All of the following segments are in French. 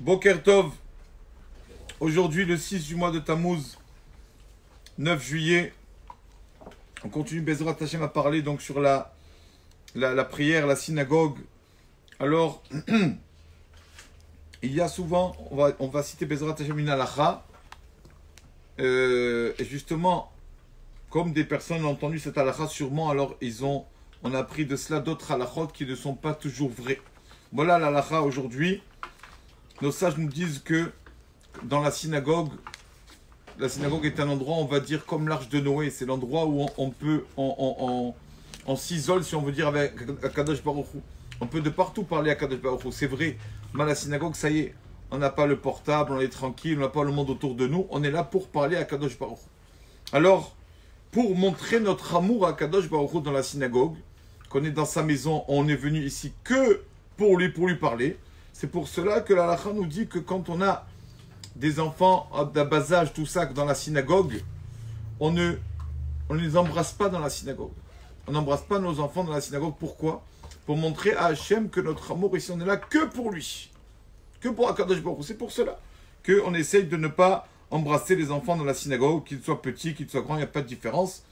Boker Tov, aujourd'hui le 6 du mois de Tammuz, 9 juillet, on continue Bezrat Hashem à parler donc sur la prière, la synagogue. Alors, il y a souvent, on va citer Bezrat Hashem une halakha, et justement, comme des personnes ont entendu cette halakha sûrement, alors on a appris de cela d'autres halakhot qui ne sont pas toujours vrais. Voilà la halakha aujourd'hui. Nos sages nous disent que dans la synagogue est un endroit, on va dire, comme l'arche de Noé. C'est l'endroit où on s'isole, si on veut dire, avec Akadosh Baruch Hu. On peut de partout parler à Akadosh Baruch Hu. C'est vrai, mais à la synagogue, ça y est, on n'a pas le portable, on est tranquille, on n'a pas le monde autour de nous. On est là pour parler à Akadosh Baruch Hu. Alors, pour montrer notre amour à Akadosh Baruch Hu dans la synagogue, qu'on est dans sa maison, on est venu ici que pour lui parler. C'est pour cela que la halakha nous dit que quand on a des enfants d'un bas âge, tout ça, dans la synagogue, on ne les embrasse pas dans la synagogue. On n'embrasse pas nos enfants dans la synagogue. Pourquoi? Pour montrer à Hachem que notre amour ici, on est là que pour lui. Que pour Akadosh Baruch Hu. C'est pour cela qu'on essaye de ne pas embrasser les enfants dans la synagogue, qu'ils soient petits, qu'ils soient grands, il n'y a pas de différence.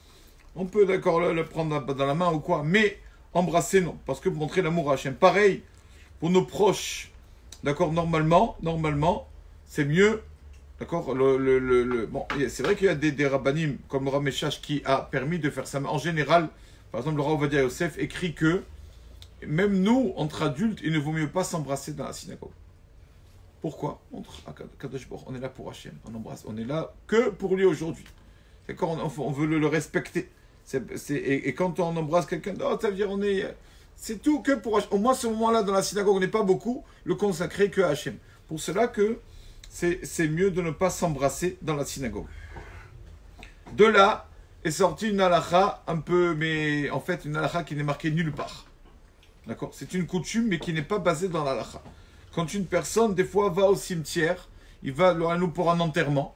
On peut d'accord le prendre dans la main ou quoi, mais embrasser non, parce que pour montrer l'amour à Hachem. Pareil, pour nos proches, d'accord, normalement, c'est mieux, d'accord, bon, c'est vrai qu'il y a des rabbanim, comme le Rameshach, qui a permis de faire ça, mais en général, par exemple, le Rav Ovadia Yosef écrit que, même nous, entre adultes, il ne vaut mieux pas s'embrasser dans la synagogue. Pourquoi? On est là pour Hachem, on embrasse, on est là que pour lui aujourd'hui. D'accord, on veut le respecter. Et quand on embrasse quelqu'un, oh, ça veut dire c'est tout que pour Hachem. Au moins, ce moment-là, dans la synagogue, on n'est pas beaucoup, le consacré que à Hachem. Pour cela que c'est mieux de ne pas s'embrasser dans la synagogue. De là est sortie une halakha un peu, mais en fait, une halakha qui n'est marquée nulle part. D'accord? C'est une coutume, mais qui n'est pas basée dans l'halakha. Quand une personne, des fois, va au cimetière, il va nous pour un enterrement.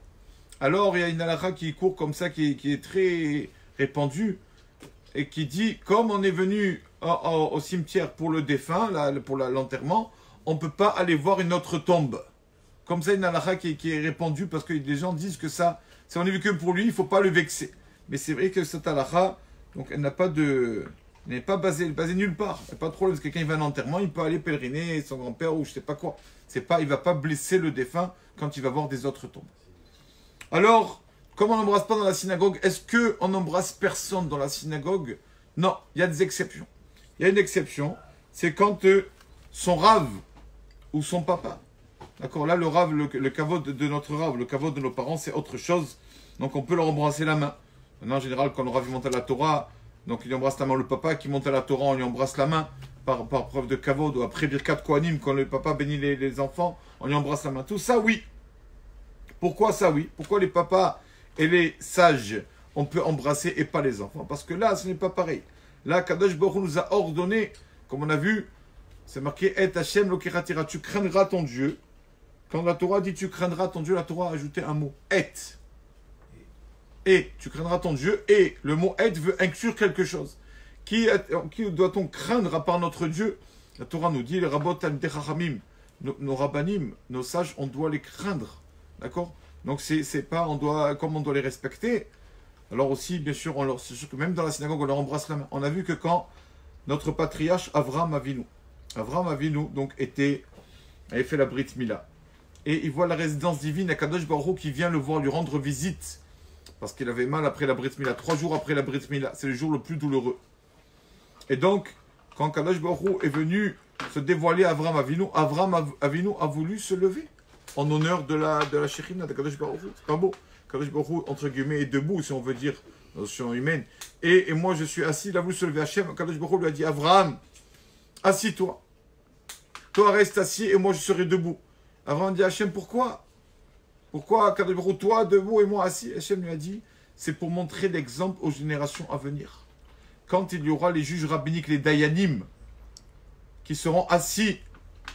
Alors, il y a une halakha qui court comme ça, qui est très répandue, et qui dit, comme on est venu au cimetière pour le défunt, pour l'enterrement, on ne peut pas aller voir une autre tombe. Comme ça, une halakha qui est répandue, parce que les gens disent que ça, si on est vu que pour lui, il ne faut pas le vexer. Mais c'est vrai que cette halakha, donc elle n'est pas basée nulle part. Il n'y a pas de problème. Si quelqu'un va à un enterrement, il peut aller pèleriner son grand-père ou je ne sais pas quoi. Il ne va pas blesser le défunt quand il va voir des autres tombes. Alors, comme on n'embrasse pas dans la synagogue, est-ce qu'on embrasse personne dans la synagogue? Non, il y a des exceptions. Il y a une exception, c'est quand son rave ou son papa, d'accord, là le rave, le kavod de notre rave, le kavod de nos parents, c'est autre chose. Donc on peut leur embrasser la main. Maintenant, en général, quand le rave monte à la Torah, donc il embrasse la main. Le papa qui monte à la Torah, on lui embrasse la main par preuve de kavod, ou après Birkat Kohanim, quand le papa bénit les enfants, on lui embrasse la main. Tout ça, oui. Pourquoi ça, oui? Pourquoi les papas et les sages, on peut embrasser et pas les enfants? Parce que là, ce n'est pas pareil. Là, Kadosh Baruch Hu nous a ordonné, comme on a vu, c'est marqué Et Hashem lokeratira, tu craindras ton Dieu. Quand la Torah dit tu craindras ton Dieu, la Torah a ajouté un mot Et. Et tu craindras ton Dieu, et le mot Et veut inclure quelque chose. Qui doit-on craindre à part notre Dieu? La Torah nous dit, les rabbot al-dechachamim, nos rabbanim, nos sages, on doit les craindre. D'accord? Donc c'est pas, comme on doit les respecter. Alors aussi, bien sûr, c'est sûr que même dans la synagogue, on leur embrasse la main. On a vu que quand notre patriarche Avraham Avinu, donc avait fait la Brit Mila, et il voit la résidence divine à Kadosh Baruch Hu qui vient le voir, lui rendre visite, parce qu'il avait mal après la Brit Mila, 3 jours après la Brit Mila, c'est le jour le plus douloureux. Et donc, quand Kadosh Baruch Hu est venu se dévoiler à Avraham Avinu a voulu se lever en honneur de la Shekhinah de Kadosh Baruch Hu. C'est pas beau. Kadosh Baruch Hu, entre guillemets, est debout, si on veut dire, dans la notion humaine. Et moi, je suis assis, il a voulu se lever. Hachem, Kadosh Baruch Hu lui a dit, Avraham, assis-toi. Toi, reste assis et moi, je serai debout. Avraham dit, Hachem, pourquoi? Pourquoi, Kadosh Baruch Hu, toi, debout et moi, assis? Hachem lui a dit, c'est pour montrer l'exemple aux générations à venir. Quand il y aura les juges rabbiniques, les dayanim, qui seront assis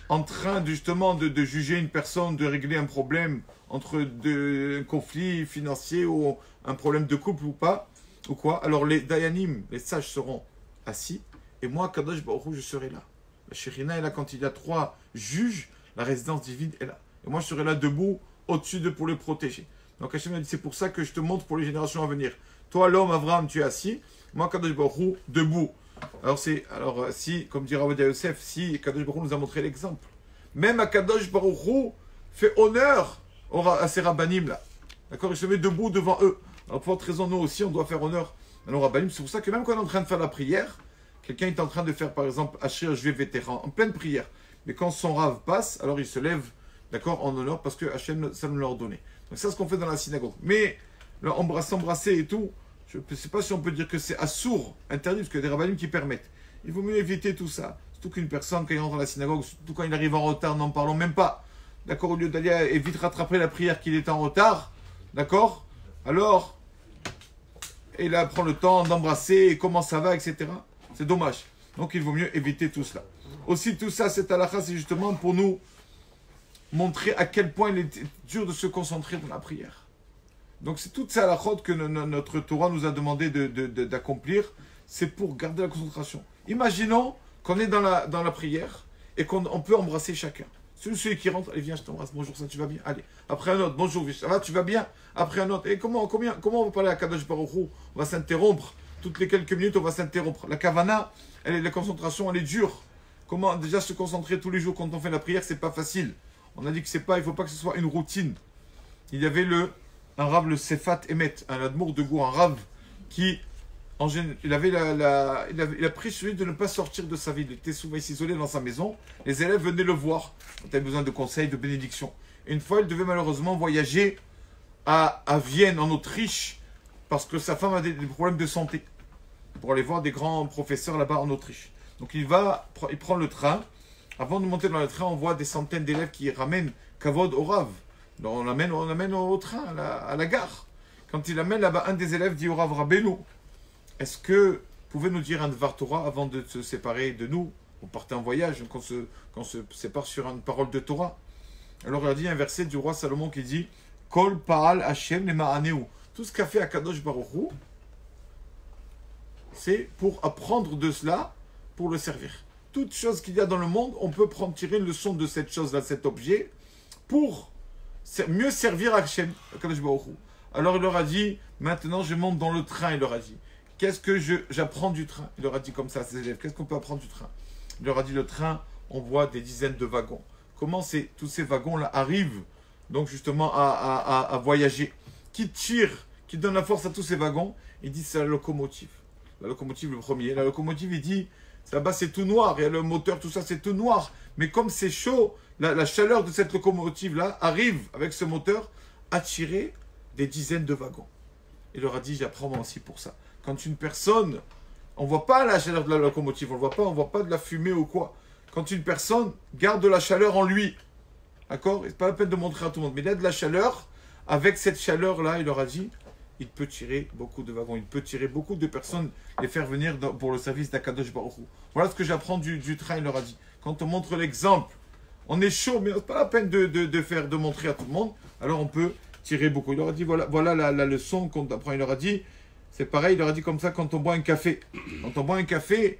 en train justement de juger une personne, de régler un problème entre un conflit financier ou un problème de couple ou pas, ou quoi. Alors les dayanim, les sages seront assis, et moi, Kadosh Baruch Hu, je serai là. La Shekhinah est là quand il y a 3 juges, la résidence divine est là. Et moi, je serai là debout, au-dessus d'eux pour les protéger. Donc Hachem a dit, c'est pour ça que je te montre pour les générations à venir. Toi, l'homme, Abraham, tu es assis. Moi, Kadosh Baruch Hu, debout. Alors, si, comme dit Ravodia Yosef, si Kadosh Baruch Hu nous a montré l'exemple, même à Kadosh Baruch Hu fait honneur à ces rabbanim là. D'accord, il se met debout devant eux. Alors, pour votre raison, nous aussi, on doit faire honneur à nos rabbanim. C'est pour ça que même quand on est en train de faire la prière, quelqu'un est en train de faire, par exemple, Asher Jvé vétéran, en pleine prière. Mais quand son rave passe, alors il se lève, d'accord, en honneur, parce que Hachem, ça nous l'a ordonné. Donc, c'est ce qu'on fait dans la synagogue. Mais, s'embrasser et tout, je ne sais pas si on peut dire que c'est assourd, interdit, parce qu'il y a des rabbanim qui permettent. Il vaut mieux éviter tout ça. Surtout qu'une personne, quand il rentre dans la synagogue, surtout quand il arrive en retard, n'en parlons même pas. D'accord, au lieu d'aller et vite rattraper la prière qu'il est en retard, d'accord, alors, et là, prend le temps d'embrasser, comment ça va, etc. C'est dommage. Donc, il vaut mieux éviter tout cela. Aussi, tout ça, cette halakha, c'est justement pour nous montrer à quel point il est dur de se concentrer dans la prière. Donc, c'est toute ça halachot que notre Torah nous a demandé d'accomplir. C'est pour garder la concentration. Imaginons qu'on est dans la prière et qu'on peut embrasser chacun. Celui qui rentre, allez, viens, je t'embrasse, bonjour, ça, tu vas bien? Allez, après un autre, bonjour, ça va, tu vas bien? Après un autre. Et comment on va parler à Kadosh Baruch Hu? On va s'interrompre. Toutes les quelques minutes, on va s'interrompre. La kavana, la concentration, elle est dure. Comment déjà se concentrer tous les jours quand on fait la prière, c'est pas facile. On a dit que il ne faut pas que ce soit une routine. Il y avait un rave, le Sefat Emet, un admour de goût, un rave qui, il a pris celui de ne pas sortir de sa ville. Il était souvent isolé dans sa maison. Les élèves venaient le voir quand il avait besoin de conseils, de bénédictions. Et une fois, il devait malheureusement voyager à Vienne, en Autriche, parce que sa femme a des problèmes de santé, pour aller voir des grands professeurs là-bas en Autriche. Donc il prend le train. Avant de monter dans le train, on voit des centaines d'élèves qui ramènent Kavod au Rav. Donc on l'amène au train, à la gare. Quand il amène là-bas, un des élèves dit au Rav Rabbeinu, est-ce que vous pouvez nous dire un Dvar Torah avant de se séparer de nous? On partait en voyage, qu'on se sépare sur une parole de Torah. Alors il a dit un verset du roi Salomon qui dit Kol Paal Hashem Lema'aneu. Tout ce qu'a fait Akadosh Baruch Hu, c'est pour apprendre de cela, pour le servir. Toute chose qu'il y a dans le monde, on peut tirer une leçon de cette chose-là, cet objet, pour mieux servir Hashem, Akadosh Baruch Hu. Alors il leur a dit, maintenant je monte dans le train, il leur a dit. Qu'est-ce que j'apprends du train? Il leur a dit comme ça à ses élèves, qu'est-ce qu'on peut apprendre du train? Il leur a dit, le train, on voit des dizaines de wagons. Comment tous ces wagons-là arrivent, donc justement, à voyager? Qui tire, qui donne la force à tous ces wagons? Il dit, c'est la locomotive. La locomotive, le premier. La locomotive, il dit, là-bas, c'est tout noir. Il y a le moteur, tout ça, c'est tout noir. Mais comme c'est chaud, la chaleur de cette locomotive-là arrive, avec ce moteur, à tirer des dizaines de wagons. Il leur a dit, j'apprends moi aussi pour ça. Quand une personne, on ne voit pas la chaleur de la locomotive, on ne voit pas de la fumée ou quoi. Quand une personne garde de la chaleur en lui, d'accord? C'est pas la peine de montrer à tout le monde, mais il a de la chaleur, avec cette chaleur-là, il leur a dit, il peut tirer beaucoup de wagons, il peut tirer beaucoup de personnes, les faire venir pour le service d'Akadosh Baruch Hu. Voilà ce que j'apprends du train, il leur a dit. Quand on montre l'exemple, on est chaud, mais c'est pas la peine de montrer à tout le monde, alors on peut tirer beaucoup. Il leur a dit, voilà la leçon qu'on apprend. Il leur a dit, c'est pareil, il leur a dit comme ça quand on boit un café. Quand on boit un café,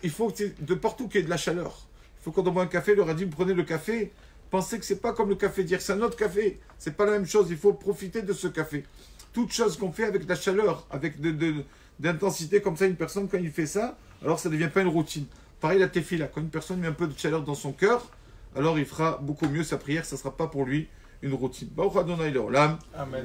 il faut de partout qu'il y ait de la chaleur. Il faut quand on boit un café, il leur a dit, vous prenez le café, pensez que c'est pas comme le café d'hier, c'est un autre café. C'est pas la même chose, il faut profiter de ce café. Toute chose qu'on fait avec de la chaleur, avec d'intensité, comme ça, une personne, quand il fait ça, alors ça ne devient pas une routine. Pareil, la tefila, quand une personne met un peu de chaleur dans son cœur, alors il fera beaucoup mieux sa prière, ça ne sera pas pour lui une routine. Baruch Adonai Leolam. Amen.